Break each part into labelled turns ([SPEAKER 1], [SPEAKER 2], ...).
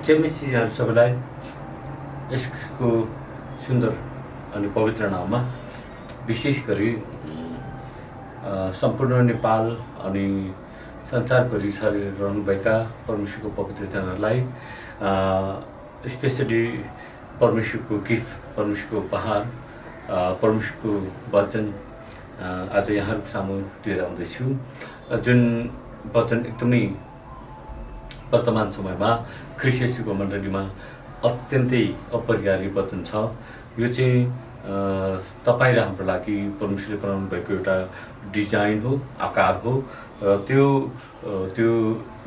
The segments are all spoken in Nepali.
[SPEAKER 1] जेमेसिजहरू सबैलाई यसको सुन्दर अनि पवित्र नाममा विशेष गरी सम्पूर्ण नेपाल अनि संसारभरि रहनुभएका परमेश्वरको पवित्र जनहरूलाई स्पेसली परमेश्वरको गिफ्ट, परमेश्वरको उपहार, परमेश्वरको वचन आज यहाँहरूको सामु लिएर आउँदैछु, जुन वचन एकदमै वर्तमान समयमा ख्रीष्ट येशूको मण्डलीमा अत्यन्तै अपरिहार्य वचन छ। यो चाहिँ तपाईँ र हाम्रो लागि परमेश्वरले बनाउनु भएको एउटा डिजाइन हो, आकार हो। त्यो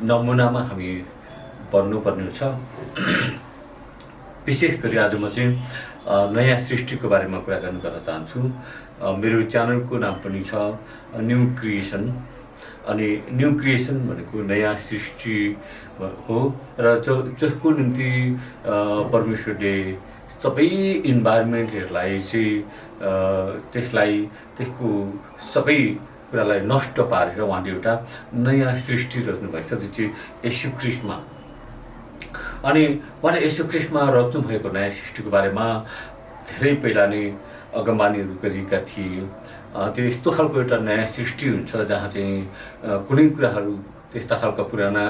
[SPEAKER 1] नमुनामा हामी बन्नुपर्ने हुन्छ। विशेष गरी आज म चाहिँ नयाँ सृष्टिको बारेमा कुराकानी गर्न चाहन्छु। मेरो च्यानलको नाम पनि छ न्यू क्रिएसन, अनि न्यू क्रिएसन भनेको नयाँ सृष्टि हो र जसको निम्ति परमेश्वरले सबै इन्भाइरोमेन्टहरूलाई चाहिँ त्यसको सबै कुरालाई नष्ट पारेर उहाँले एउटा नयाँ सृष्टि रच्नु भएको छ, त्यो चाहिँ येशू ख्रीष्टमा। अनि उहाँले येशू ख्रीष्टमा रच्नु भएको नयाँ सृष्टिको बारेमा धेरै पहिला नै अगमबानीहरू गरिएका थिए। त्यो यस्तो खालको एउटा नयाँ सृष्टि हुन्छ जहाँ चाहिँ कुनै कुराहरू त्यस्ता खालका पुराना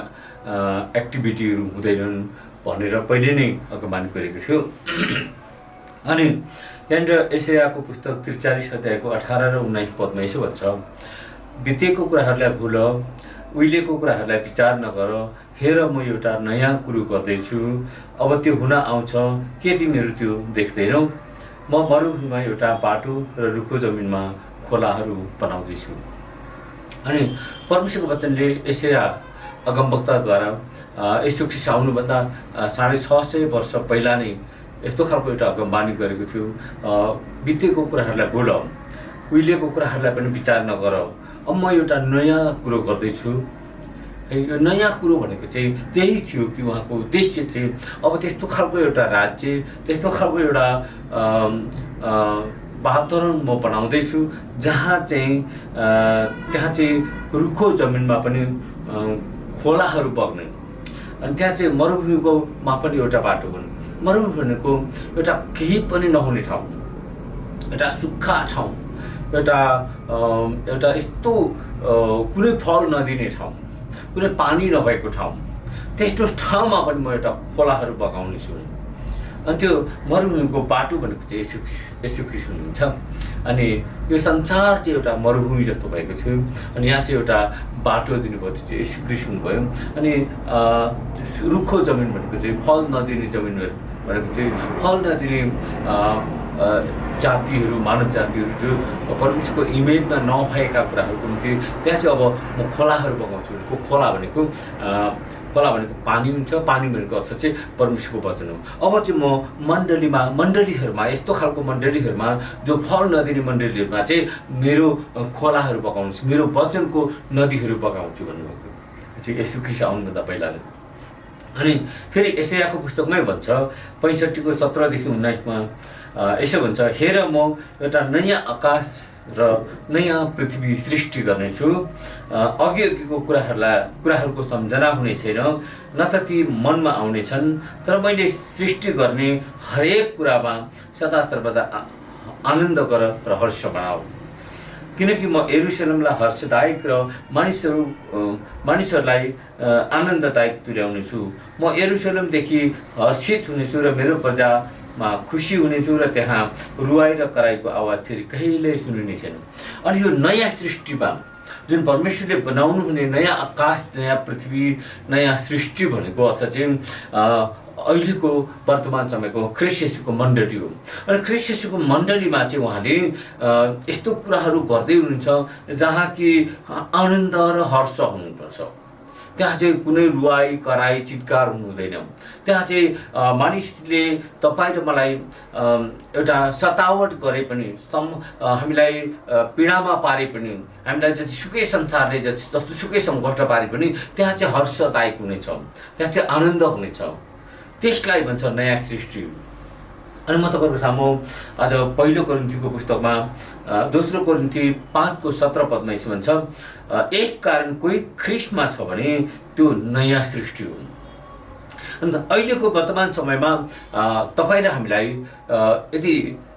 [SPEAKER 1] एक्टिभिटीहरू हुँदैनन् भनेर पहिले नै अगमबानी गरेको थियो। अनि यहाँनिर यशायाको पुस्तक 43 अध्यायको 18 र 19 पदमा यसो भन्छ, बितेको कुराहरूलाई भुल, उहिलेको कुराहरूलाई विचार नगर, हेर म एउटा नयाँ कुरो गर्दैछु, अब त्यो हुन आउँछ, के तिमीहरू त्यो देख्दैनौ? म मरुभूमिमा एउटा बाटो र रुखो जमिनमा खोलाहरू बनाउँदैछु। अनि परमेश्वरको वचनले यशाया अगमवक्ताद्वारा येशू ख्रीष्ट आउनुभन्दा 650 वर्ष पहिला नै यस्तो खालको एउटा अगमबानी गरेको थियो। बितेको कुराहरूलाई भुल, उहिलेको कुराहरूलाई पनि विचार नगर, अब म एउटा नयाँ कुरो गर्दैछु। यो नयाँ कुरो भनेको चाहिँ त्यही थियो कि उहाँको उद्देश्य चाहिँ अब त्यस्तो खालको एउटा राज्य, त्यस्तो खालको एउटा वातावरण म बनाउँदैछु त्यहाँ चाहिँ रुखो जमिनमा पनि खोलाहरू बग्ने, अनि त्यहाँ चाहिँ मरुभूमिकोमा पनि एउटा बाटो बन्ने। मरुभूमि भनेको एउटा केही पनि नहुने ठाउँ, एउटा सुक्खा ठाउँ, एउटा यस्तो कुनै फल नदिने ठाउँ, कुनै पानी नभएको ठाउँ, त्यस्तो ठाउँमा पनि म एउटा खोलाहरू बगाउनेछु। अनि त्यो मरुभूमिको बाटो भनेको चाहिँ येशू ख्रीष्ट हुनुहुन्छ। अनि यो संसार चाहिँ एउटा मरुभूमि जस्तो भएको थियो, अनि यहाँ चाहिँ एउटा बाटो दिनुभयो, त्यो चाहिँ येशू ख्रीष्ट हुनुभयो। अनि रुखो जमिन भनेको चाहिँ फल नदिने जमिन भनेको चाहिँ फल नदिने जातिहरू, मानव जातिहरू जो परमेश्वरको इमेजमा नभएका कुराहरूको निम्ति त्यहाँ चाहिँ अब म खोलाहरू बगाउँछु। खोला भनेको पानी हुन्छ, पानी भनेको अर्थ चाहिँ परमेश्वरको वचन हो। अब चाहिँ म मण्डलीहरूमा यस्तो खालको मण्डलीहरूमा जो फल नदिने मण्डलीहरूमा चाहिँ मेरो खोलाहरू बगाउँछु, मेरो वचनको नदीहरू बगाउँछु भन्नुभएको चाहिँ येशू ख्रीष्ट आउनुभन्दा पहिला नै। अनि फेरि यशायाको पुस्तकमै भन्छ 65 को 17 देखि 19 मा यसो भन्छ, हेर म एउटा नयाँ आकाश र नयाँ पृथ्वी सृष्टि गर्नेछु, अघिको कुराहरूको सम्झना हुने छैन, न त ती मनमा आउनेछन्, तर मैले सृष्टि गर्ने हरेक कुरामा सदा सर्वदा आनन्द गर र हर्ष बनाऊ, किनकि म यरुशलेमलाई हर्षदायक र मानिसहरूलाई आनन्ददायक तुल्याउनेछु। म यरुशलेमदेखि हर्षित हुनेछु र मेरो प्रजामा खुसी हुनेछु, र त्यहाँ रुवाई र कराईको आवाज फेरि कहिल्यै सुनिने छैन। अनि यो नयाँ सृष्टिमा जुन परमेश्वरले बनाउनु हुने नयाँ आकाश, नयाँ पृथ्वी, नयाँ सृष्टि भनेको अर्थ चाहिँ अहिलेको वर्तमान समयको ख्रीष्ट येशूको मण्डली हो। अनि ख्रीष्ट येशूको मण्डलीमा चाहिँ उहाँले यस्तो कुराहरू गर्दै हुनुहुन्छ जहाँ कि आनन्द र हर्ष हुनुपर्छ। त्यहाँ चाहिँ कुनै रुवाई कराई चित्कार हुँदैन। त्यहाँ चाहिँ मानिसले तपाईँ र मलाई एउटा सतावट गरे पनि, हामीलाई पीडामा पारे पनि, हामीलाई जतिसुकै संसारले जतिसुकै सङ्घर्ष पारे पनि त्यहाँ चाहिँ हर्षदायक हुनेछ, त्यहाँ चाहिँ आनन्द हुनेछ। त्यसलाई भन्छ नयाँ सृष्टि। अनि म तपाईँको सामु आज पहिलो कोरिन्थीको पुस्तकमा दोस्रो कोरिन्थी 5 को 17 पदमा यसो भन्छ, एक कारण कोही ख्रीष्टमा छ भने त्यो नयाँ सृष्टि हो। अन्त अहिलेको वर्तमान समयमा तपाईँ र हामीलाई यदि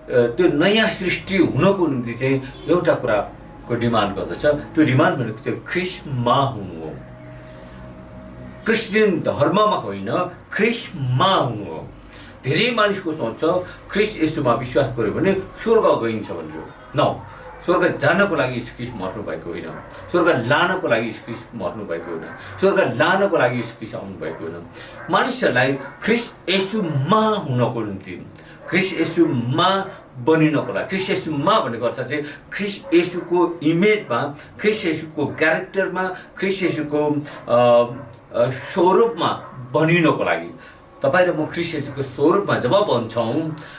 [SPEAKER 1] त्यो नयाँ सृष्टि हुनको निम्ति चाहिँ एउटा कुराको डिमान्ड गर्दछ। त्यो डिमान्ड भनेको त्यो ख्रिस्टमा हुनु हो। क्रिस्चियन धर्ममा होइन, ख्रिस्टमा हुनु हो। धेरै मानिसको सोच छ ख्रिस्ट येशूमा विश्वास गर्यो भने स्वर्ग गइन्छ भनेर। स्वर्ग जानको लागि यीशु ख्रिस्ट मर्नु भएको होइन, स्वर्ग लानको लागि यीशु ख्रिस्ट मर्नु भएको होइन, स्वर्ग लानको लागि यीशु ख्रिस्ट आउनु भएको होइन। मानिसहरूलाई ख्रिस्ट येशूमा हुनको निम्ति, ख्रिस्ट येशूमा बनिनको लागि, ख्रिस्ट येशूमा भनेको अर्थ चाहिँ ख्रिस्ट येशूको इमेजमा, ख्रिस्ट येशूको क्यारेक्टरमा, ख्रिस्ट येशूको स्वरूपमा बनिनको लागि तपाईँ र म ख्रिस्ट येशूको स्वरूपमा जब बन्छौँ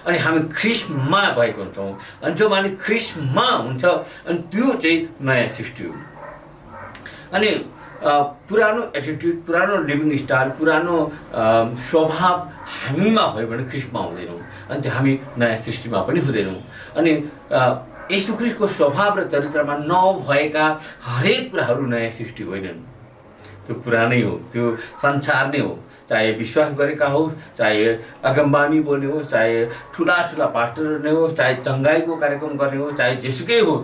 [SPEAKER 1] अनि हामी ख्रिस्टमा भएको हुन्छौँ, अनि जो मानिस ख्रिस्टमा हुन्छ अनि त्यो चाहिँ नयाँ सृष्टि हो। अनि पुरानो एटिट्युड, पुरानो लिभिङ स्टाइल, पुरानो स्वभाव हामीमा भयो भने ख्रिस्टमा हुँदैनौँ, अनि त्यो हामी नयाँ सृष्टिमा पनि हुँदैनौँ। अनि येशू ख्रिस्टको स्वभाव र चरित्रमा नभएका हरेक कुराहरू नयाँ सृष्टि होइनन्, त्यो पुरानै हो, त्यो संसार नै हो। चाहे विश्वास गरेका हो, चाहे अगमबानी बोल्ने हो, चाहे ठुला ठुला पास्टर नै हो, चाहे चङ्गाईको कार्यक्रम गर्ने हो, चाहे जेसुकै हो,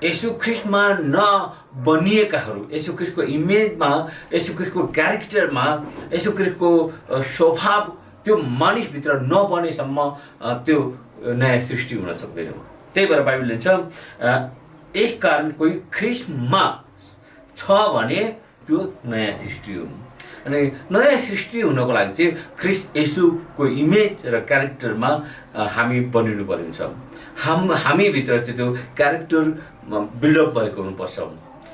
[SPEAKER 1] येशू ख्रिस्टमा नबनिएकाहरू, येशू ख्रिस्टको इमेजमा, येशू ख्रिस्टको क्यारेक्टरमा, येशू ख्रिस्टको स्वभाव त्यो मानिसभित्र नबनेसम्म त्यो नयाँ सृष्टि हुन सक्दैन। त्यही भएर बाइबलले भन्छ एक कारण कोही ख्रिस्टमा छ भने त्यो नयाँ सृष्टि हो। अनि नयाँ सृष्टि हुनको लागि चाहिँ ख्रिस्ट येशूको इमेज र क्यारेक्टरमा हामी बनिनु पर्ने हुन्छ। हामीभित्र चाहिँ त्यो क्यारेक्टर बिल्डअप भएको हुनुपर्छ।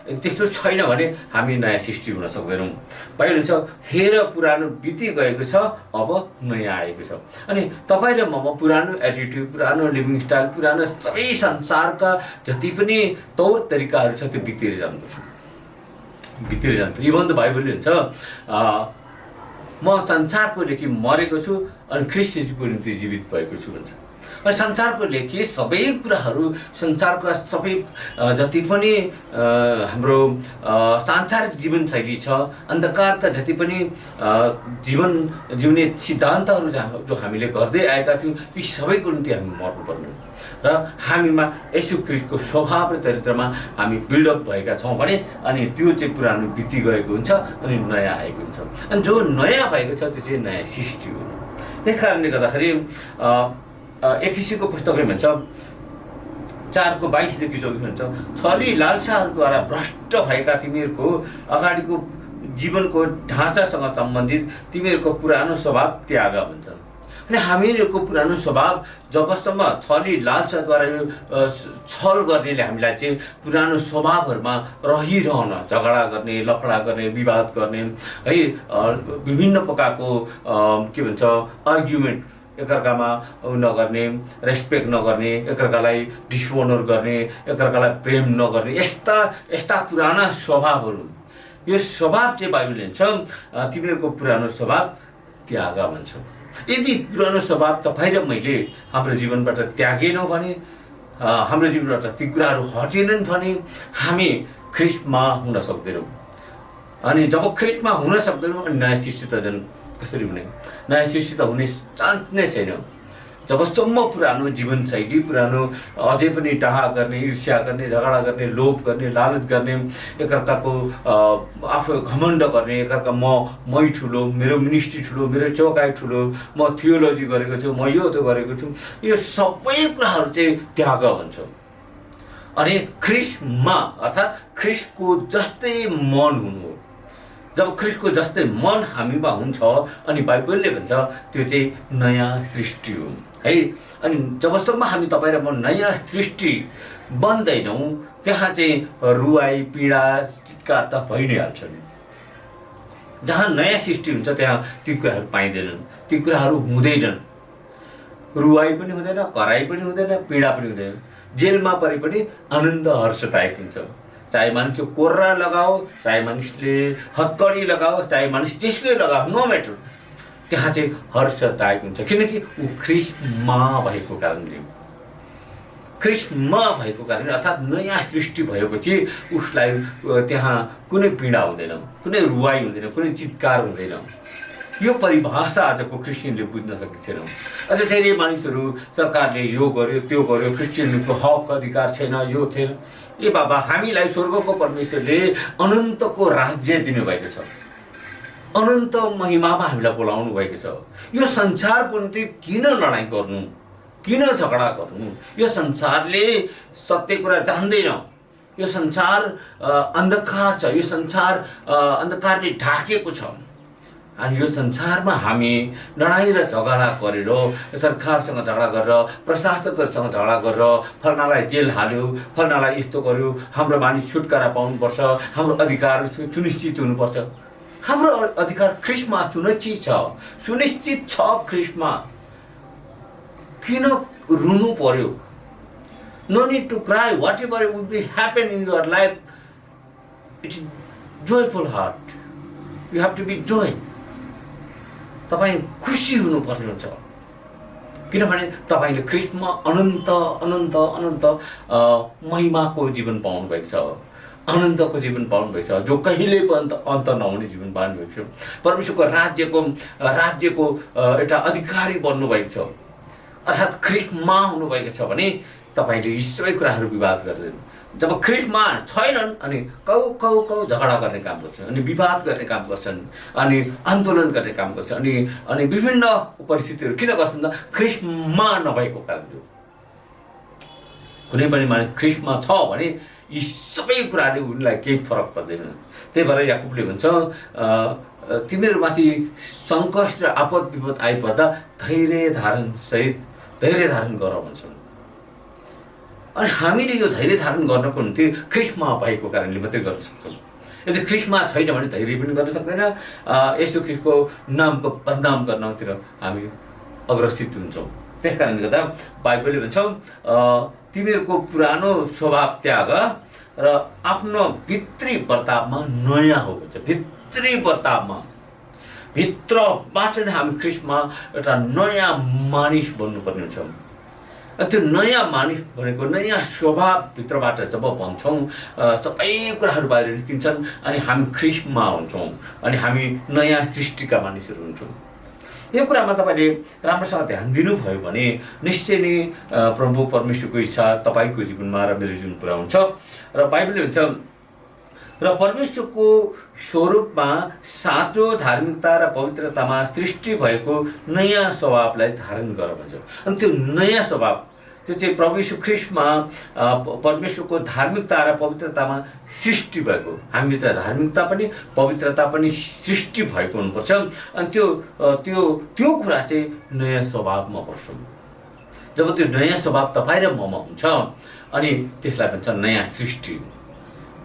[SPEAKER 1] त्यस्तो छैन भने हामी नयाँ सृष्टि हुन सक्दैनौँ। बाइबल भन्छ हेर पुरानो बिति गएको छ, अब नयाँ आएको छ। अनि तपाईँ र म पुरानो एटिट्युड, पुरानो लिभिङ स्टाइल, पुरानो सबै संसारका जति पनि तौर तरिकाहरू छ त्यो बितेर जानुपर्छ, बितेर जान्छ। इभन त बाइबलले भन्छ म संसारको लेखी मरेको छु अनि ख्रिस्ट येशूको निम्ति जीवित भएको छु भन्छ। अनि संसारको लेखी सबै कुराहरू, संसारका सबै जति पनि हाम्रो सांसारिक जीवनशैली छ, अन्धकारका जति पनि जीवन जिउने सिद्धान्तहरू जो हामीले गर्दै आएका थियौँ ती सबैको निम्ति हामी मर्नुपर्ने र हामीमा येशू ख्रिस्टको स्वभाव र चरित्रमा हामी बिल्डअप भएका छौँ भने अनि त्यो चाहिँ पुरानो बिति गएको हुन्छ अनि नयाँ आएको हुन्छ। अनि जो नयाँ भएको छ त्यो चाहिँ नयाँ सृष्टि हो। त्यस कारणले गर्दाखेरि एफिसीको पुस्तकले भन्छ 4:22 24 भन्छ छली लालसाहरूद्वारा भ्रष्ट भएका तिमीहरूको अगाडिको जीवनको ढाँचासँग सम्बन्धित तिमीहरूको पुरानो स्वभाव त्याग भन्छ। अनि हामीहरूको पुरानो स्वभाव जबसम्म छली लालसाद्वारा छल गर्नेले हामीलाई चाहिँ पुरानो स्वभावहरूमा रहिरहन, झगडा गर्ने, लफडा गर्ने, विवाद गर्ने है, विभिन्न प्रकारको के भन्छ आर्ग्युमेन्ट, एकअर्कामा नगर्ने, रेस्पेक्ट नगर्ने, एकअर्कालाई डिसओनर गर्ने, एकअर्कालाई प्रेम नगर्ने, यस्ता पुराना स्वभावहरू, यो स्वभाव चाहिँ बाइबलले भन्छ तिमीहरूको पुरानो स्वभाव त्याग भन्छ। यदि पुरानो स्वभाव तपाईँ र मैले हाम्रो जीवनबाट त्यागेनौँ भने, हाम्रो जीवनबाट ती कुराहरू हटेनन् भने हामी ख्रिस्टमा हुन सक्दैनौँ। अनि जब ख्रिस्टमा हुन सक्दैनौँ अनि नयाँ सृष्टि त झन् कसरी हुने? नयाँ सृष्टि त हुने चान्स नै छैन। जबसम्म पुरानो जीवनशैली, पुरानो अझै पनि डाहा गर्ने, ईर्ष्या गर्ने, झगडा गर्ने, लोभ गर्ने, लालच गर्ने, एकअर्काको आफू घमण्ड गर्ने, एकअर्का मै ठुलो, मेरो मिनिस्ट्री ठुलो, मेरो चौकाइ ठुलो, म थियोलोजी गरेको छु, म यो त्यो गरेको छु, यो सबै कुराहरू चाहिँ त्याग भन्छ। अनि ख्रिस्टमा अर्थात् ख्रिस्टको जस्तै मन हुनु हो। जब ख्रिस्टको जस्तै मन हामीमा हुन्छ अनि बाइबलले भन्छ त्यो चाहिँ नयाँ सृष्टि हो है। अनि जबसम्म हामी तपाईँ र म नयाँ सृष्टि बन्दैनौँ त्यहाँ चाहिँ रुवाई, पीडा, चित्कार त भइ नै हाल्छन्। जहाँ नयाँ सृष्टि हुन्छ त्यहाँ ती कुराहरू पाइँदैनन्, ती कुराहरू हुँदैनन्। रुवाई पनि हुँदैन, कराई पनि हुँदैन, पीडा पनि हुँदैन। जेलमा परे पनि आनन्द हर्षदायक हुन्छ। चाहे मानिसले कोर्रा लगाओ, चाहे मानिसले हत्कडी लगाओ, चाहे मानिस त्यसकै लगाओ, नो म्याटर, त्यहाँ चाहिँ हर्षदायक हुन्छ। किनकि ऊ ख्रिस्टमा भएको कारणले, ख्रिस्टमा भएको कारणले अर्थात् नयाँ सृष्टि भएपछि उसलाई त्यहाँ कुनै पीडा हुँदैन, कुनै रुवाई हुँदैन, कुनै चित्कार हुँदैन। यो परिभाषा आजको क्रिस्चियनले बुझ्न सकेको छैनौँ। अझ धेरै मानिसहरू सरकारले यो गर्यो त्यो गर्यो, क्रिस्चियनको हक अधिकार छैन, यो थिएन। ए बाबा, हामीलाई स्वर्गको परमेश्वरले अनन्तको राज्य दिनुभएको छ, अनन्त महिमामा हामीलाई बोलाउनु भएको छ। यो संसारको निम्ति किन लडाइँ गर्नु, किन झगडा गर्नु? यो संसारले सत्य कुरा जान्दैन, यो संसार अन्धकार छ, यो संसार अन्धकारले ढाकेको छ। अनि यो संसारमा हामी लडाइँ र झगडा गरेर, सरकारसँग झगडा गरेर, प्रशासकहरूसँग झगडा गरेर, फल्नालाई जेल हाल्यो, फल्नालाई यस्तो गर्यो, हाम्रो मानिस छुटकारा पाउनुपर्छ, हाम्रो अधिकार सुनिश्चित हुनुपर्छ। हाम्रो अधिकार ख्रीष्टमा सुनिश्चित छ ख्रीष्टमा। किन रुनु पर्यो? No need to cry. Whatever will be happen in your life, it is joyful heart. You have to be joy. तपाईं खुसी हुनुपर्ने हुन्छ, किनभने तपाईँले ख्रीष्टमा अनन्त अनन्त अनन्त महिमाको जीवन पाउनु भएको छ, अनन्तको जीवन पाउनु भएको छ, जो कहिले पनि अन्त नहुने जीवन पाउनु भएको छ। परमेश्वरको राज्यको एउटा अधिकारी बन्नु भएको छ, अर्थात् ख्रीष्टमा हुनुभएको छ भने तपाईँले यी सबै कुराहरू विवाद गर्दैन। जब ख्रीष्टमा छैनन् अनि कौ झगडा गर्ने काम गर्छन्, अनि विवाद गर्ने काम गर्छन्, अनि आन्दोलन गर्ने काम गर्छन्, अनि विभिन्न परिस्थितिहरू किन गर्छन् त? ख्रीष्टमा नभएको कारणले। कुनै पनि मानिस ख्रीष्टमा छ भने यी सबै कुराले उनलाई केही फरक पर्दैन। त्यही भएर याकुबले भन्छ, तिमीहरूमाथि सङ्कट र आपद विपद आइपर्दा धैर्य धारण गर भन्छन्। अनि हामीले यो धैर्य धारण गर्नको निम्ति ख्रीष्टमा भएको कारणले मात्रै गर्न सक्छौँ। यदि ख्रीष्टमा छैन भने धैर्य पनि गर्न सक्दैन। येशू ख्रीष्टको नामको बदनाम गर्नतिर हामी अग्रसित हुन्छौँ। त्यस कारणले गर्दा बाइबलले भन्छ, तिमीहरूको पुरानो स्वभाव त्याग र आफ्नो भित्री वर्तावमा नयाँ हो भन्छ। भित्री वर्तावमा, भित्रबाट नै हामी ख्रीष्टमा एउटा नयाँ मानिस बन्नुपर्ने हुन्छ। त्यो नयाँ मानिस भनेको नयाँ स्वभाव भित्रबाट जब भन्छौँ, सबै कुराहरू बाहिर निस्किन्छन् अनि हामी ख्रीष्टमा हुन्छौँ, अनि हामी नयाँ सृष्टिका मानिसहरू हुन्छौँ। यो कुरामा तपाईँले राम्रोसँग ध्यान दिनुभयो भने निश्चय नै प्रभु परमेश्वरको इच्छा तपाईँको जीवनमा र मेरो जीवन पुरा हुन्छ। र बाइबलले भन्छ, र परमेश्वरको स्वरूपमा साँचो धार्मिकता र पवित्रतामा सृष्टि भएको नयाँ स्वभावलाई धारण गर भन्छ। अनि त्यो नयाँ स्वभाव त्यो चाहिँ प्रभु यीशु ख्रीष्टमा परमेश्वरको धार्मिकता र पवित्रतामा सृष्टि भएको, हामीभित्र धार्मिकता पनि पवित्रता पनि सृष्टि भएको हुनुपर्छ। अनि त्यो कुरा चाहिँ नयाँ स्वभावमा पर्छ। जब त्यो नयाँ स्वभाव तपाईँ र ममा हुन्छ अनि त्यसलाई भन्छ नयाँ सृष्टि।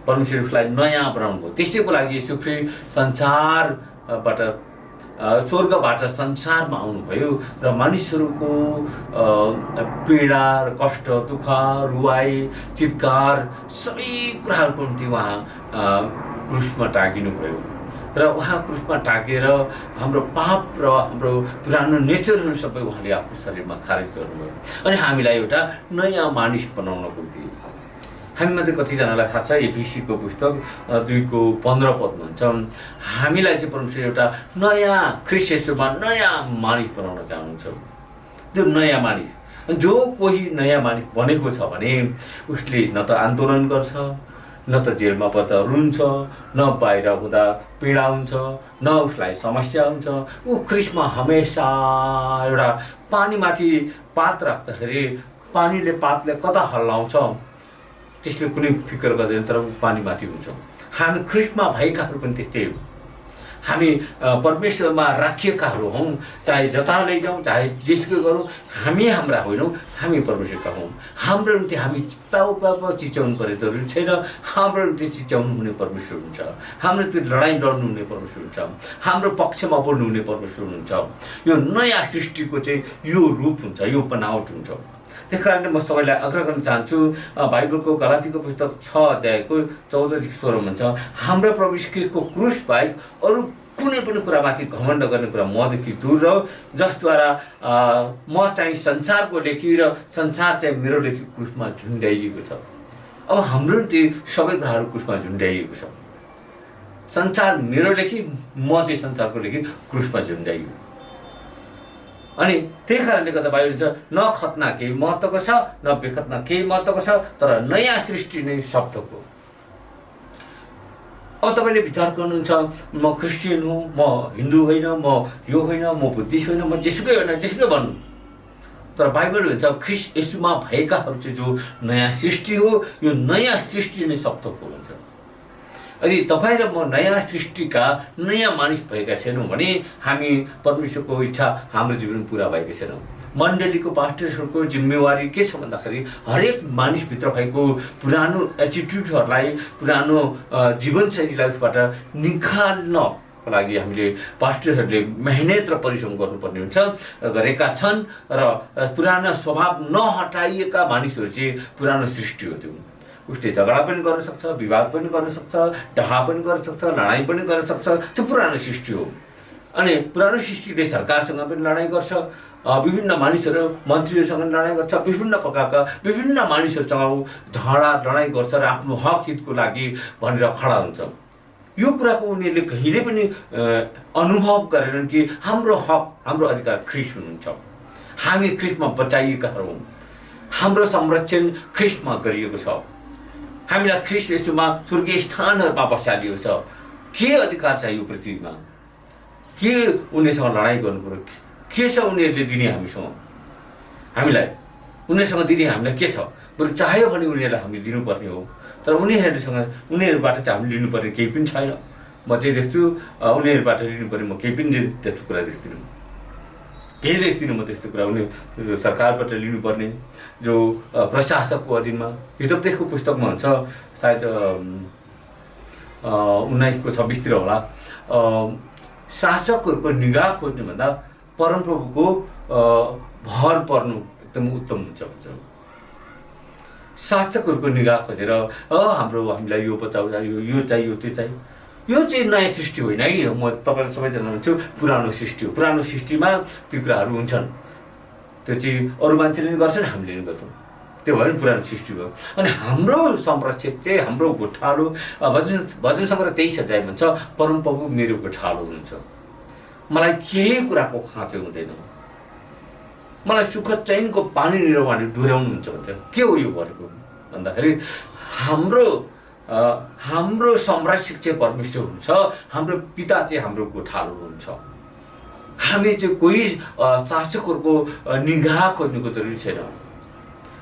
[SPEAKER 1] परमेश्वरलाई नयाँ बनाउनु भयो। त्यसैको लागि येशू ख्रीष्ट स्वर्गबाट संसारमा आउनुभयो र मानिसहरूको पीडा र कष्ट, दुःख, रुवाई, चित्कार सबै कुराहरूको निम्ति उहाँ क्रुसमा टाँगिनुभयो। र उहाँ क्रुसमा टाँगेर हाम्रो पाप र हाम्रो पुरानो नेचरहरू सबै उहाँले आफ्नो शरीरमा खारेज गर्नुभयो अनि हामीलाई एउटा नयाँ मानिस बनाउनको निम्ति। हामीमध्ये कतिजनालाई थाहा छ, एफिसीको पुस्तक 2:15 भन्छ, हामीलाई चाहिँ परमेश्वर एउटा नयाँ ख्रीष्ट येशूमा नयाँ मानिस बनाउन चाहनुहुन्छ। त्यो नयाँ मानिस, जो कोही नयाँ मानिस बनेको छ भने उसले न त आन्दोलन गर्छ, न त जेलमा पर्दा रुन्छ, न बाहिर हुँदा पीडा हुन्छ, न उसलाई समस्या हुन्छ। ऊ ख्रीष्टमा हमेसा एउटा पानीमाथि पात राख्दाखेरि पानीले पातले कता हल्लाउँछ त्यसले कुनै फिकर गर्दैन, तर पानीमाथि हुन्छ। हामी ख्रीष्टमा भएकाहरू पनि त्यस्तै हो। हामी परमेश्वरमा राखिएकाहरू हौँ, चाहे जता लैजाउँ, चाहे जेसुकै गरौँ, हामी हाम्रा होइनौँ, हामी परमेश्वरका हौँ। हाम्रो निम्ति हामी पाउ चिच्याउनु पर्ने जरुरी छैन। हाम्रो निम्ति चिच्याउनु हुने परमेश्वर हुन्छ, हाम्रो निम्ति लडाइँ लड्नु हुने परमेश्वर हुन्छ, हाम्रो पक्षमा बोल्नु हुने परमेश्वर हुन्छ। यो नयाँ सृष्टिको चाहिँ यो रूप हुन्छ, यो बनावट हुन्छ। त्यस कारणले म सबैलाई आग्रह गर्न चाहन्छु, बाइबलको गलातीको पुस्तक 6:14-16 भन्छ, हाम्रो प्रभु यीशु ख्रीष्टको क्रुस बाहेक अरू कुनै पनि कुरामाथि घमण्ड गर्ने कुरा मदेखि दूर रह, जसद्वारा म चाहिँ संसारको लेखी र संसार चाहिँ मेरो लेखी क्रुसमा झुन्ड्याइएको छ। अब हाम्रो निम्ति सबै कुराहरू क्रुसमा झुन्ड्याइएको छ। संसार मेरो लेखी, म चाहिँ संसारको लेखी क्रुसमा झुन्डाइयो। अनि त्यही कारणले गर्दा बाइबल भन्छ न खतना केही महत्त्वको छ, न बेखतना केही महत्त्वको छ, तर नयाँ सृष्टि नै शब्दको। अब तपाईँले विचार गर्नुहुन्छ म क्रिस्चियन हुँ, म हिन्दू होइन, म यो होइन, म बुद्धिस्ट होइन, म जेसुकै होइन, जेसुकै भन्नु, तर बाइबल भन्छ ख्रिस्ट येशूमा भएकाहरू चाहिँ जो नयाँ सृष्टि हो, यो नयाँ सृष्टि नै शब्दको हुन्छ। यदि तपाईँ र म नयाँ सृष्टिका नयाँ मानिस भएका छैनौँ भने हामी परमेश्वरको इच्छा हाम्रो जीवन पुरा भएको छैनौँ। मण्डलीको पास्टरहरूको जिम्मेवारी के छ भन्दाखेरि हरेक मानिसभित्र भएको पुरानो एटिट्युडहरूलाई, पुरानो जीवनशैलीलाई उसबाट निकाल्नको लागि हामीले पास्टरहरूले मेहनत र परिश्रम गर्नुपर्ने हुन्छ, गरेका छन्। र पुराना स्वभाव नहटाइएका मानिसहरू चाहिँ पुरानो सृष्टि हो। त्यो उसले झगडा पनि गर्न सक्छ, विवाद पनि गर्न सक्छ, डहा पनि गर्न सक्छ, लडाइँ पनि गर्न सक्छ, त्यो पुरानो सृष्टि हो। अनि पुरानो सृष्टिले सरकारसँग पनि लडाइँ गर्छ, विभिन्न मानिसहरू मन्त्रीहरूसँग लडाइँ गर्छ, विभिन्न प्रकारका विभिन्न मानिसहरूसँग झगडा लडाइँ गर्छ र आफ्नो हक हितको लागि भनेर खडा हुन्छ। यो कुराको उनीहरूले कहिले पनि अनुभव गरेनन् कि हाम्रो हक, हाम्रो अधिकार ख्रिस्ट हुनुहुन्छ, हामी ख्रिस्टमा बचाइएका हौँ, हाम्रो संरक्षण ख्रिस्टमा गरिएको छ, हामीलाई ख्रिस्ट येशूमा स्वर्गीय स्थानहरूमा बसालिएको छ। के अधिकार छ यो पृथ्वीमा? के उनीहरूसँग लडाइँ गर्नु पर्यो? के छ उनीहरूले दिने हामीसँग? हामीलाई उनीहरूसँग दिने हामीलाई के छ? बरु चाह्यो भने उनीहरूलाई हामी दिनुपर्ने हो, तर उनीहरूबाट चाहिँ हामीले लिनुपर्ने केही पनि छैन। म चाहिँ देख्छु उनीहरूबाट लिनुपर्ने म केही पनि त्यस्तो कुरा देख्दिनँ, केही देख्दिनँ म त्यस्तो कुरा। उनीहरू सरकारबाट लिनुपर्ने जो प्रशासकको अधीनमा, हितोपदेशको पुस्तकमा हुन्छ सायद 19:26 होला, शासकहरूको निगाह खोज्ने भन्दा परमप्रभुको भर पर्नु एकदम उत्तम हुन्छ भन्छ। शासकहरूको निगाह खोजेर हामीलाई यो बचाउ, यो चाहियो, त्यो चाहियो, यो चाहिँ नयाँ सृष्टि होइन है। म तपाईँलाई सबैजना भन्छु पुरानो सृष्टि हो। पुरानो सृष्टिमा त्यो कुराहरू हुन्छन्, त्यो चाहिँ अरू मान्छेले पनि गर्छन्, हामीले पनि गर्छौँ, त्यो भयो नि पुरानो सृष्टि भयो। अनि हाम्रो संरक्षक चाहिँ हाम्रो गोठालो, भजन सङ्ग्रह 23 अध्याय भन्छ परमप्रभु मेरो गोठालो हुनुहुन्छ, मलाई केही कुराको खाँचो हुँदैन, मलाई सुख चैनको पानी निरवाले डुर्याउनुहुन्छ भन्छ। के हो यो भनेको भन्दाखेरि हाम्रो संरक्षक चाहिँ परमेश्वर हुन्छ, हाम्रो पिता चाहिँ हाम्रो गोठालो हुनुहुन्छ। हामी चाहिँ कोही शासकहरूको निगाह खोज्नुको जरुरी छैन।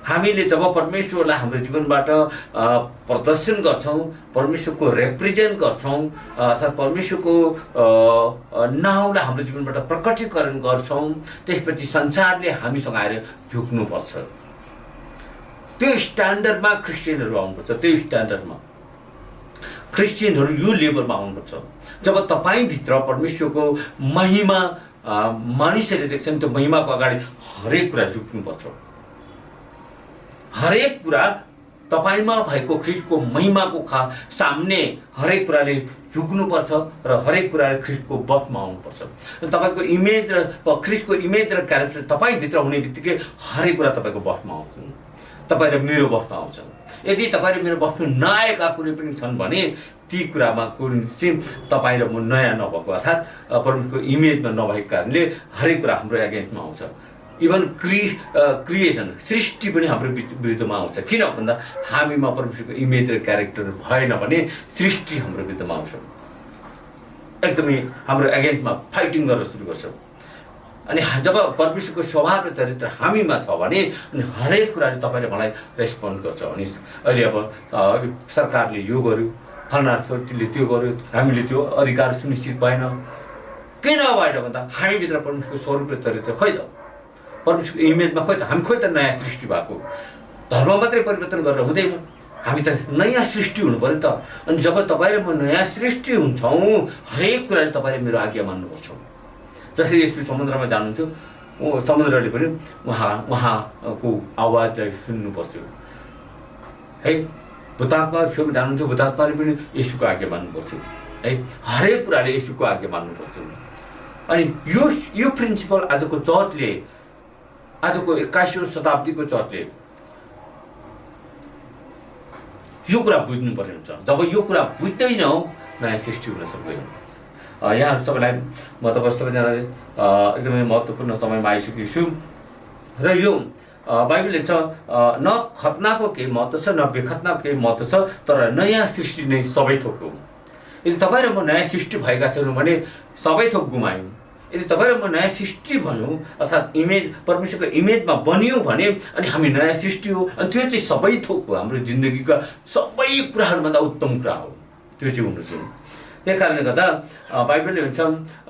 [SPEAKER 1] हामीले जब परमेश्वरलाई हाम्रो जीवनबाट प्रदर्शन गर्छौँ, परमेश्वरको रिप्रेजेन्ट गर्छौँ, अर्थात् परमेश्वरको नाउँलाई हाम्रो जीवनबाट प्रकटीकरण गर्छौँ, त्यसपछि संसारले हामीसँग आएर झुक्नुपर्छ। त्यो स्ट्यान्डर्डमा क्रिस्चियनहरू आउनुपर्छ, त्यो स्ट्यान्डर्डमा क्रिस्चियनहरू यो लेभलमा आउनुपर्छ। जब तपाईँभित्र परमेश्वरको महिमा मानिसहरूले देख्छन्, त्यो महिमाको अगाडि हरेक कुरा झुक्नुपर्छ। हरेक कुरा तपाईँमा भएको ख्रिस्टको महिमाको सामने हरेक कुराले झुक्नुपर्छ र हरेक कुराले ख्रिस्टको बदमा आउनुपर्छ। तपाईँको इमेज र ख्रिस्टको इमेज र क्यारेक्टर तपाईँभित्र हुने बित्तिकै हरेक कुरा तपाईँको बदमा आउँछ, तपाईँ र मेरो बसमा आउँछ। यदि तपाईँ र मेरो बसमा नआएका कुनै पनि छन् भने ती कुरामा कुनै चाहिँ तपाईँ र म नयाँ नभएको, अर्थात् परमेश्वरको इमेजमा नभएको कारणले हरेक कुरा हाम्रो एगेन्स्टमा आउँछ। इभन क्रिएसन, सृष्टि पनि हाम्रो विरुद्धमा आउँछ। किन भन्दा हामीमा परमेश्वरको इमेज र क्यारेक्टर भएन भने सृष्टि हाम्रो विरुद्धमा आउँछ, एकदमै हाम्रो एगेन्स्टमा फाइटिङ गर्न सुरु गर्छ। अनि जब परमेश्वरको स्वभाव र चरित्र हामीमा छ भने अनि हरेक कुराले तपाईँले मलाई रेस्पोन्ड गर्छ। अनि अहिले अब सरकारले यो गर्यो, फलानाले त्यो गर्यो, हामीले त्यो अधिकार सुनिश्चित भएन। किन भएन भन्दा हामीभित्र परमेश्वरको स्वरूप र चरित्र खोइ त, परमेश्वरको इमेजमा खोइ त, हामी खोइ त नयाँ सृष्टि भएको। धर्म मात्रै परिवर्तन गरेर हुँदैन, हामी त नयाँ सृष्टि हुनु पऱ्यो त। अनि जब तपाईँ र म नयाँ सृष्टि हुन्छौँ, हरेक कुराले तपाईँले मेरो आज्ञा मान्नुपर्छ। जसरी यस्तो समुद्रमा जानुहुन्थ्यो, समुद्रले पनि उहाँको आवाजलाई सुन्नु पर्थ्यो है। भूतात्मा छेउमा जानुहुन्थ्यो, भूतात्माले पनि येशूको आज्ञा मान्नु पर्थ्यो है। हरेक कुराले येशूको आज्ञा मान्नु पर्थ्यो। अनि यो प्रिन्सिपल आजको चर्चले, आजको 21औं शताब्दीको चर्चले यो कुरा बुझ्नुपर्ने हुन्छ। जब यो कुरा बुझ्दैनौँ नयाँ सृष्टि हुन सक्दैन। यहाँहरू सबैलाई म तपाईँहरू सबैजनाले एकदमै महत्त्वपूर्ण समयमा आइसकेको छु र यो बाइबलले छ न खतनाको केही महत्त्व छ, न बेखतनाको केही महत्त्व छ, तर नयाँ सृष्टि नै सबै थोक हो। यदि तपाईँ र म नयाँ सृष्टि भएका छैनौँ भने सबै थोक गुमायौँ। यदि तपाईँ र म नयाँ सृष्टि भयौँ अर्थात् इमेज परमेश्वरको इमेजमा बनियौँ भने अनि हामी नयाँ सृष्टि हो, अनि त्यो चाहिँ सबै थोक हो, हाम्रो जिन्दगीका सबै कुराहरूभन्दा उत्तम कुरा हो त्यो चाहिँ हुनु चाहिँ। त्यही कारणले गर्दा बाइबलले भन्छ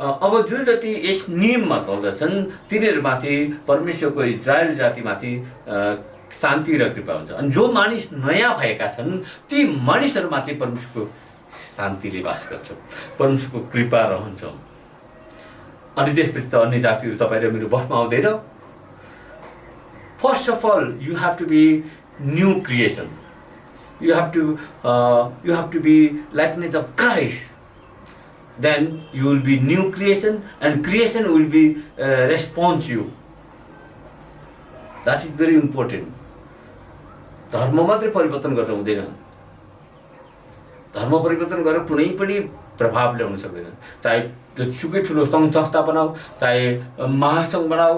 [SPEAKER 1] अब जो जति यस नियममा चल्दछन् तिनीहरूमाथि परमेश्वरको इजरायल जातिमाथि शान्ति र कृपा हुन्छ। अनि जो मानिस नयाँ भएका छन् ती मानिसहरूमाथि परमेश्वरको शान्तिले बास गर्छ, परमेश्वरको कृपा रहन्छ। अनि त्यसपछि त अन्य जातिहरू तपाईँ र मेरो बसमा आउँदैन। First of all you have to be new creation, you have to be likeness of Christ, then you will be new creation and creation will be response you. That is very important. धर्म मात्रै परिवर्तन गरेर हुँदैन, धर्म परिवर्तन गरेर कुनै पनि प्रभाव ल्याउन सक्दैन। चाहे जतिसुकै ठुलो सङ्घ संस्था बनाऊ, चाहे महासङ्घ बनाऊ,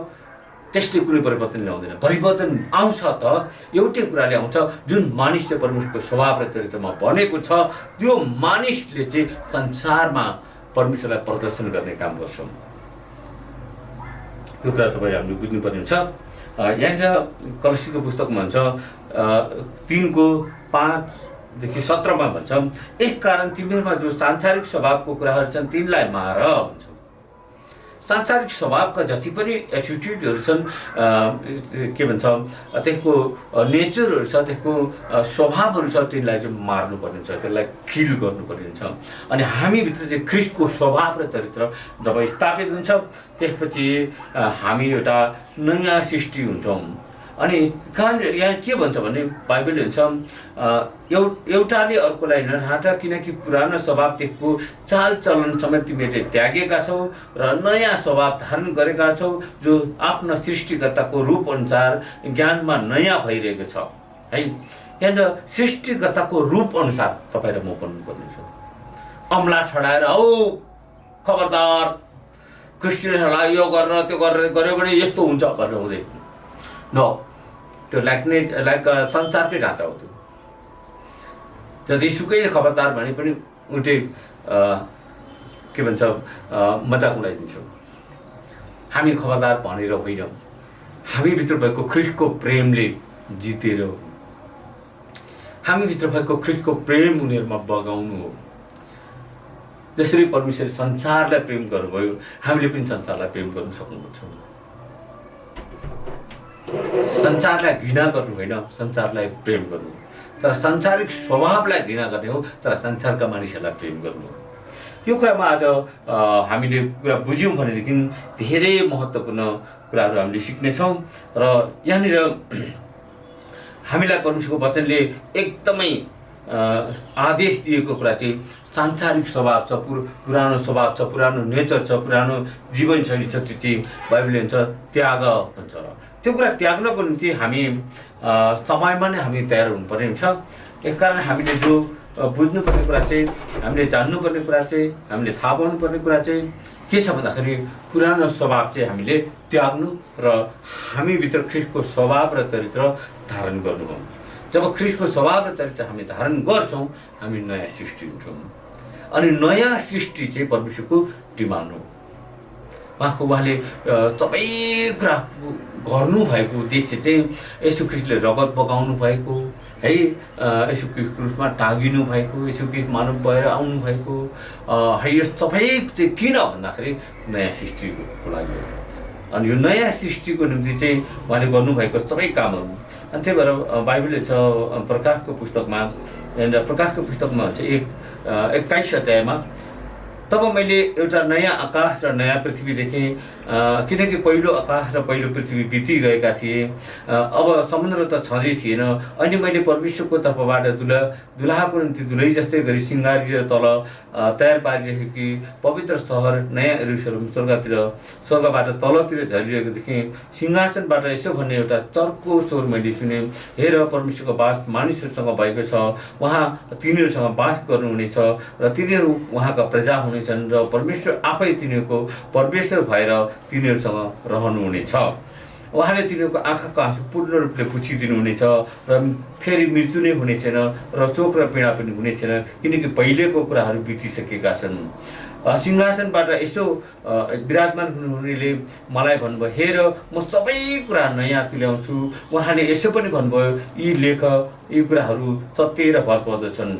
[SPEAKER 1] त्यसले कुनै परिवर्तन ल्याउँदैन। परिवर्तन आउँछ त एउटै कुराले आउँछ, जुन मानिसले परमेश्वरको स्वभाव र चरित्रमा बनेको छ त्यो मानिसले चाहिँ संसारमा परमेश्वरलाई प्रदर्शन गर्ने काम गर्छौँ। यो कुरा तपाईँ हामीले बुझ्नुपर्ने हुन्छ। यहाँनिर कलसीको पुस्तकमा भन्छ 3:5-17 भन्छ एक कारण तिमीहरूमा जो सांसारिक स्वभावको कुराहरू छन् तिनलाई मार भन्छ। सांसारिक स्वभावका जति पनि एटिट्युडहरू छन्, के भन्छ त्यसको नेचरहरू छ, त्यसको स्वभावहरू छ, तिनलाई चाहिँ मार्नुपर्ने हुन्छ, त्यसलाई किल गर्नुपर्ने हुन्छ। अनि हामीभित्र चाहिँ ख्रिस्टको स्वभाव र चरित्र जब स्थापित हुन्छ त्यसपछि हामी एउटा नयाँ सृष्टि हुन्छौँ। अनि कहाँ यहाँ के भन्छ भने बाइबलले भन्छ एउटाले अर्कोलाई नढाँट, किनकि पुरानो स्वभाव त्यसको चालचलन समेत तिमीहरूले त्यागेका छौ र नयाँ स्वभाव धारण गरेका छौ जो आफ्ना सृष्टिकर्ताको रूप अनुसार ज्ञानमा नयाँ भइरहेको छ। है, यहाँनिर सृष्टिकर्ताको रूप अनुसार तपाईँ र म बन्नुपर्ने छ। अम्ला छडाएर औ खबरदार क्रिस्चियनहरूलाई यो गरेर त्यो गरेर गऱ्यो भने यस्तो हुन्छ भनेर हुँदैन। न त्यो लाइक संसारकै ढाँचा हो। त्यो जतिसुकै खबरदार भने पनि उल्टै के भन्छ मजाक उडाइदिन्छौँ। हामी खबरदार भनेर होइन, हामीभित्र भएको ख्रिस्टको प्रेमले जितेर हो, हामीभित्र भएको ख्रिस्टको प्रेम उनीहरूमा बगाउनु हो। जसरी परमेश्वरले संसारलाई प्रेम गर्नुभयो हामीले पनि संसारलाई प्रेम गर्नु सक्नुपर्छ। संसारलाई घृणा गर्नु होइन, संसारलाई प्रेम गर्नु। तर संसारिक स्वभावलाई घृणा गर्ने हो, तर संसारका मानिसहरूलाई प्रेम गर्नु हो। यो कुरामा आज हामीले कुरा बुझ्यौँ भनेदेखि धेरै महत्त्वपूर्ण कुराहरू हामीले सिक्नेछौँ। र यहाँनिर हामीलाई परमेश्वरको वचनले एकदमै आदेश दिएको कुरा चाहिँ सांसारिक स्वभाव छ, पुरानो स्वभाव छ, पुरानो नेचर छ, पुरानो जीवनशैली छ, त्यो चाहिँ बाइबलले भन्छ त्याग भन्छ। त्यो कुरा त्याग्नको निम्ति हामी समयमा नै हामी तयार हुनुपर्ने हुन्छ। यसकारण हामीले जो बुझ्नुपर्ने कुरा चाहिँ, हामीले जान्नुपर्ने कुरा चाहिँ, हामीले थाहा पाउनुपर्ने कुरा चाहिँ के छ भन्दाखेरि पुरानो स्वभाव चाहिँ हामीले त्याग्नु र हामीभित्र ख्रिस्टको स्वभाव र चरित्र धारण गर्नु हो। जब ख्रिस्टको स्वभाव र चरित्र हामी धारण गर्छौँ हामी नयाँ सृष्टि हुन्छौँ। अनि नयाँ सृष्टि चाहिँ परमेश्वरको डिमान्ड हो। उहाँले सबै कुरा गर्नुभएको उद्देश्य चाहिँ यसु ख्रिस्टले रगत बगाउनु भएको है, यसु क्रुसमा टाँगिनु भएको, यसु ख्रिस्ट मानव भएर आउनु भएको है, यो सबै चाहिँ किन भन्दाखेरि नयाँ सृष्टिको लागि हो। अनि यो नयाँ सृष्टिको निम्ति चाहिँ उहाँले गर्नुभएको सबै कामहरू। अनि त्यही भएर बाइबलले छ प्रकाशको पुस्तकमा, प्रकाशको पुस्तकमा भन्छ 21 अध्यायमा तब मैले एउटा नयाँ आकाश र नयाँ पृथ्वी देखेँ, किनकि पहिलो आकाश र पहिलो पृथ्वी बितिगएका थिए, अब समुद्र त छँदै थिएन। अनि मैले परमेश्वरको तर्फबाट दुलहाको निम्ति दुलही जस्तै गरी सिँगारिएर तल तयार पारिरहेकी पवित्र सहर नयाँ यरुशलेम स्वर्गबाट तलतिर झरिरहेको देखेँ। सिंहासनबाट यसो भन्ने एउटा चर्को स्वर मैले सुनेँ, हेर, परमेश्वरको वास मानिसहरूसँग भएको छ, उहाँ तिनीहरूसँग वास गर्नुहुनेछ र तिनीहरू उहाँका प्रजा हुनेछन् र परमेश्वर आफै तिनीहरूको परमेश्वर भएर तिनीहरूसँग रहनुहुनेछ। उहाँले तिनीहरूको आँखाको आँसु पूर्ण रूपले पुछिदिनुहुनेछ र फेरि मृत्यु नै हुने छैन र शोक र पीडा पनि हुने छैन, किनकि पहिलेको कुराहरू बितिसकेका छन्। सिंहासनबाट यसो विराजमान हुनुहुनेले मलाई भन्नुभयो, हेर, म सबै कुरा नयाँ तुल्याउँछु। उहाँले यसो पनि भन्नुभयो, यी कुराहरू सत्य र भर पर्दछन्।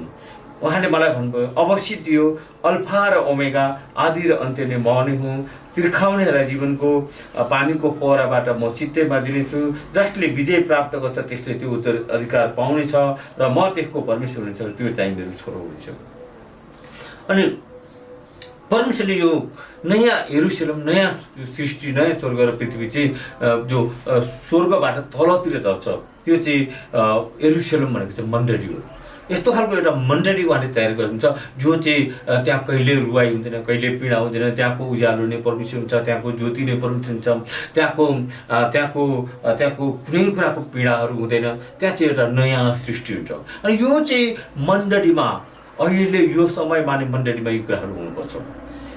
[SPEAKER 1] उहाँले मलाई भन्नुभयो, अवश्य दियो, अल्फा र ओमेगा, आदि र अन्त्य नै म नै हुँ। तिर्खाउनेहरूलाई जीवनको पानीको फोहराबाट म चित्तैमा दिनेछु। जसले विजय प्राप्त गर्छ त्यसले त्यो उत्तराधिकार पाउनेछ र म त्यसको परमेश्वर हुनेछ, त्यो चाहिँ मेरो छोरो हुनेछ। अनि परमेश्वरले यो नयाँ यरुशलेम, नयाँ सृष्टि, नयाँ स्वर्ग र पृथ्वी चाहिँ जो स्वर्गबाट तलतिर झर्छ, त्यो चाहिँ यरुशलेम भनेको चाहिँ मण्डली हो। यस्तो खालको एउटा मण्डली उहाँले तयार गर्नुहुन्छ, जो चाहिँ त्यहाँ कहिले रुवाई हुँदैन, कहिले पीडा हुँदैन। त्यहाँको उज्यालो नै परमेश्वर हुन्छ, त्यहाँको ज्योति नै परमेश्वर हुन्छ, त्यहाँको कुनै कुराको पीडाहरू हुँदैन। त्यहाँ चाहिँ एउटा नयाँ सृष्टि हुन्छ। अनि यो चाहिँ मण्डलीमा, अहिले यो समयमा नै मण्डलीमा यी कुराहरू हुनुपर्छ।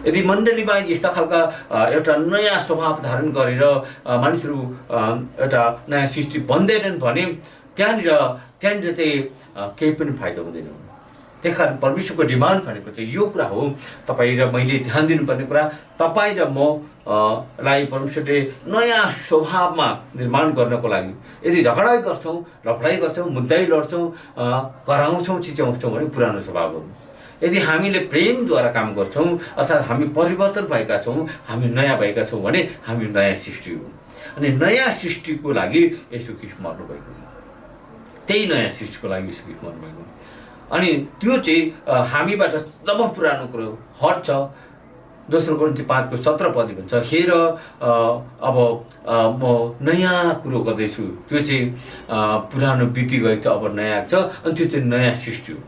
[SPEAKER 1] यदि मण्डलीमा यस्ता खालका एउटा नयाँ स्वभाव धारण गरेर मानिसहरू एउटा नयाँ सृष्टि बन्दैनन् भने त्यहाँनिर चाहिँ केही पनि फाइदा हुँदैन। त्यही कारण परमेश्वरको डिमान्ड भनेको चाहिँ यो कुरा हो, तपाईँ र मैले ध्यान दिनुपर्ने कुरा। तपाईँ र म लाई परमेश्वरले नयाँ स्वभावमा निर्माण गर्नको लागि, यदि झगडा गर्छौँ, लफडाइ गर्छौँ, मुद्दै लड्छौँ, कराउँछौँ, चिच्याउँछौँ भने पुरानो स्वभाव हो। यदि हामीले प्रेमद्वारा काम गर्छौँ, अर्थात् हामी परिवर्तन भएका छौँ, हामी नयाँ भएका छौँ भने हामी नयाँ सृष्टि हो। अनि नयाँ सृष्टिको लागि येशू ख्रीष्ट मर्नुभएको, त्यही नयाँ सृष्टिको लागि येशू ख्रीष्ट मर्नुभएको। अनि त्यो चाहिँ हामीबाट जब पुरानो कुरो हट्छ, दोस्रो कोरिन्थी 5:17 भन्छ, हेर, अब म नयाँ कुरो गर्दैछु, त्यो चाहिँ पुरानो बिति गएको छ, अब नयाँ छ, अनि त्यो चाहिँ नयाँ सृष्टि हो।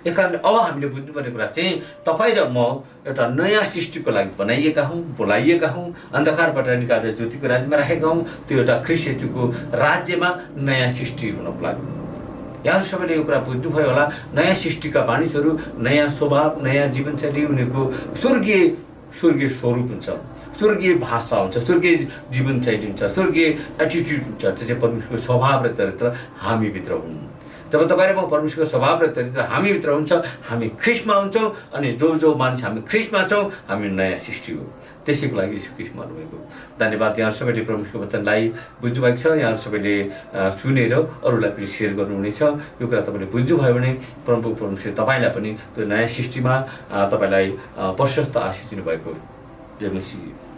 [SPEAKER 1] यस कारण अब हामीले बुझ्नुपर्ने कुरा चाहिँ तपाईँ र म एउटा नयाँ सृष्टिको लागि बनाइएका हौँ, बोलाइएका हौँ, अन्धकारबाट निकालेर ज्योतिको राज्यमा राखेका हौँ, त्यो एउटा ख्रीष्ट येशूको राज्यमा नयाँ सृष्टि हुनको लागि। यहाँहरू सबैले यो कुरा बुझ्नुभयो होला। नयाँ सृष्टिका मानिसहरू नयाँ स्वभाव, नयाँ जीवनशैली, उनीहरूको स्वर्गीय स्वरूप हुन्छ, स्वर्गीय भाषा हुन्छ, स्वर्गीय जीवनशैली हुन्छ, स्वर्गीय एटिट्युड हुन्छ। त्यो चाहिँ परमेश्वरको स्वभाव र चरित्र हामीभित्र हुन्। जब तपाईँ र म परमेश्वरको स्वभाव र चरित्र हामीभित्र हुन्छ, हामी ख्रीष्टमा हुन्छौँ। अनि जो मानिस हामी ख्रीष्टमा छौँ, हामी नयाँ सृष्टि हो। त्यसैको लागि येशू ख्रीष्ट मर्नुभएको। धन्यवाद। यहाँहरू सबैले परमेश्वरको वचनलाई बुझ्नुभएको छ। यहाँहरू सबैले सुनेर अरूलाई पनि सेयर गर्नुहुनेछ। यो कुरा तपाईँले बुझ्नुभयो भने प्रभु परमेश्वर तपाईँलाई पनि त्यो नयाँ सृष्टिमा तपाईँलाई प्रशस्त आशिष दिनुभएको। जय मसीह।